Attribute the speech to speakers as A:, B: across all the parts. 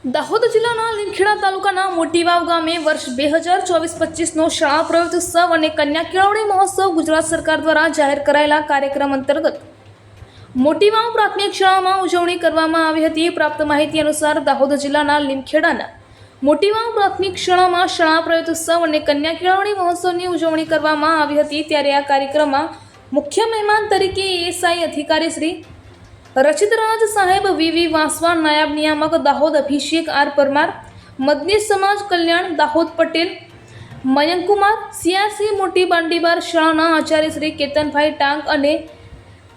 A: દાહોદ જિલ્લાના લીમખેડા તાલુકાના મોટીવાવ ગામે વર્ષ 2024-25નો શાળા પ્રવેશોત્સવ અને કન્યા કેળવણી મહોત્સવ ગુજરાત સરકાર દ્વારા જાહેર કરાયેલા કાર્યક્રમ અંતર્ગત મોટીવાવ પ્રાથમિક શાળામાં ઉજવણી કરવામાં આવી હતી। પ્રાપ્ત માહિતી અનુસાર દાહોદ જિલ્લાના લીમખેડાના મોટીવાવ પ્રાથમિક શાળામાં શાળા પ્રવેશોત્સવ અને કન્યા કેળવણી મહોત્સવની ઉજવણી કરવામાં આવી હતી। ત્યારે આ કાર્યક્રમમાં મુખ્ય મહેમાન તરીકે એએસઆઈ અધિકારી શ્રી રચિતરાજ સાહેબ વીવી વાસવા, નાયબ નિયામક દાહોદ અભિષેક આર પરમાર, મદની સમાજ કલ્યાણ દાહોદ પટેલ, મયંકકુમાર, સીઆરસી મોટી બાંડીબાર શાળાના આચાર્ય શ્રી કેતનભાઈ ટાંક અને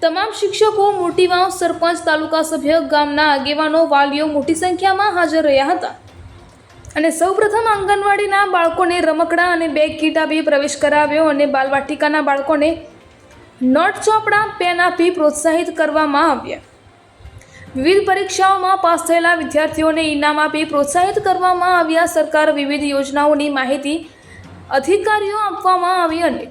A: તમામ શિક્ષકો, મોટીવાવ સરપંચ, તાલુકા સભ્ય, ગામના આગેવાનો, વાલીઓ મોટી સંખ્યામાં હાજર રહ્યા હતા અને સૌપ્રથમ આંગણવાડીના બાળકોને રમકડા અને બેગ કીટ આપી પ્રવેશ કરાવ્યો અને બાલવાટિકાના બાળકોને નોટ ચોપડા, પેન આપી પ્રોત્સાહિત કરવામાં આવ્યા। વિવિધ પરીક્ષાઓમાં પાસ થયેલા વિદ્યાર્થીઓને ઇનામ આપી પ્રોત્સાહિત કરવામાં આવ્યા। સરકાર વિવિધ યોજનાઓની માહિતી અધિકારીઓ આપવામાં આવી અને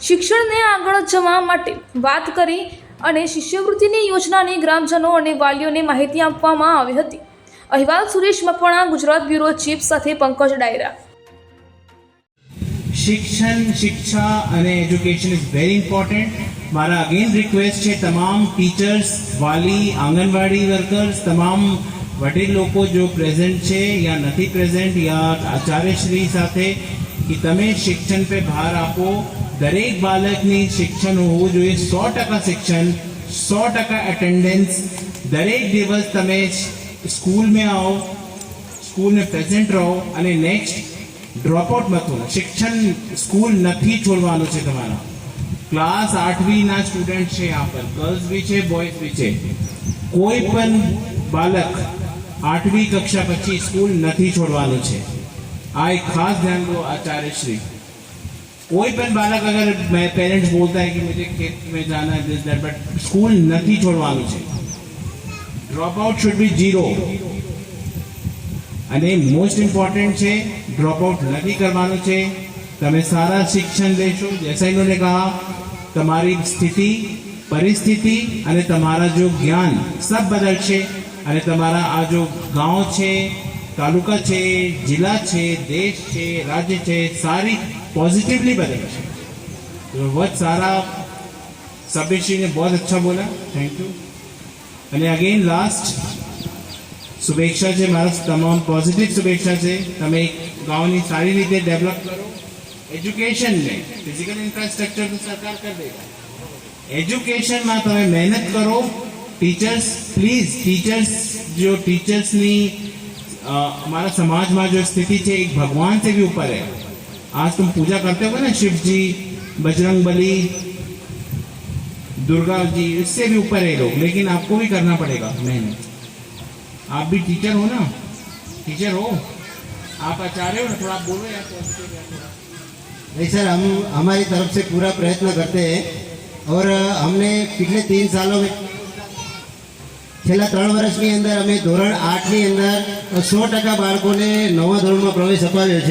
A: શિક્ષણને આગળ જવા માટે વાત કરી અને શિષ્યવૃત્તિની યોજનાની ગ્રામજનો અને વાલીઓને માહિતી આપવામાં આવી હતી। અહેવાલ સુરેશ મકવાણા, ગુજરાત બ્યુરો ચીફ સાથે પંકજ ડાયરા।
B: शिक्षण, शिक्षा અને એજ્યુકેશન ઇઝ વેરી ઇમ્પોર્ટન્ટ। મારા અગેન રિક્વેસ્ટ છે તમામ ટીચર્સ, વાલી, આંગણવાડી વર્કર્સ, તમામ વડીલ લોકો જો પ્રેઝન્ટ છે યા નથી પ્રેઝન્ટ યા આચાર્યશ્રી સાથે કે તમે શિક્ષણ पे ભાર આપો। દરેક બાળકની શિક્ષણ હોવું જોઈએ 100% શિક્ષણ, 100% એટેન્ડન્સ। દરેક દિવસ તમે સ્કૂલમાં આવો, સ્કૂલમાં પ્રેઝન્ટ રહો અને નેક્સ્ટ ડ્રોપ આઉટ મત હોના। શિક્ષણ સ્કૂલ નથી છોડવાનું છે તમારા। ક્લાસ 8વી ના સ્ટુડન્ટ છે यहाँ पर, गर्ल्स भी છે, બોયઝ भी છે। કોઈ પણ બાળક 8વી કક્ષા પછી સ્કૂલ નથી છોડવાનું છે। આ એક ખાસ ધ્યાન દો आचार्यश्री। कोई पण बालक अगर पेरेंट्स बोलता है कि मुझे खेत में जाना है दिस दैट, बट स्कूल नहीं छोड़वानुं છે। ड्रॉप आउट शुड बी 0 અને મોસ્ટ ઇમ્પોર્ટન્ટ છે ડ્રોપ આઉટ નથી કરવાનું છે। તમે સારા શિક્ષણ લેશો। જૈસા इन्होंने कहा તમારી સ્થિતિ, પરિસ્થિતિ અને તમારા જો જ્ઞાન સબ બદલશે અને તમારા આ જો ગાંવ છે, તાલુકા છે, જિલ્લા છે, દેશ છે, રાજ્ય છે, સારી पॉजिटिवली बदलશે। तो बहुत सारा सभी ने बहुत अच्छा बोला, थैंक यू। અને अगेन लास्ट શુભેચ્છા છે, મારા તમામ પોઝિટિવ શુભેચ્છા છે। તમે એક ગાંવની સારી રીતે ડેવલપ કરો। એજ્યુકેશનને ફિઝિકલ ઇન્ફ્રાસ્ટ્રક્ચર તો સરકાર કરી દેगा, એજ્યુકેશનમાં તમે મહેનત કરો। ટીચર્સ પ્લીઝ, ટીચર્સ जो टीचर्सની हमारा समाज में जो स्थिति है एक भगवान से भी ऊपर है। आज तुम पूजा करते हो ना शिव जी, बजरंग बली, दुर्गा जी, इससे भी ऊपर है लोग, लेकिन आपको भी करना पड़ेगा मेहनत। आप भी टीचर हो ना, टीचर हो, आप आचार्य हो ना, थोड़ा बोलो यार।
C: नहीं सर, हम हमारी तरफ से पूरा प्रयत्न करते हैं और हमने पिछले 3 सालों में છેલ્લા 3 વર્ષની અંદર અમે ધોરણ 8ની અંદર 100% બાળકોને 9મા ધોરણમાં પ્રવેશ અપાવ્યો છે।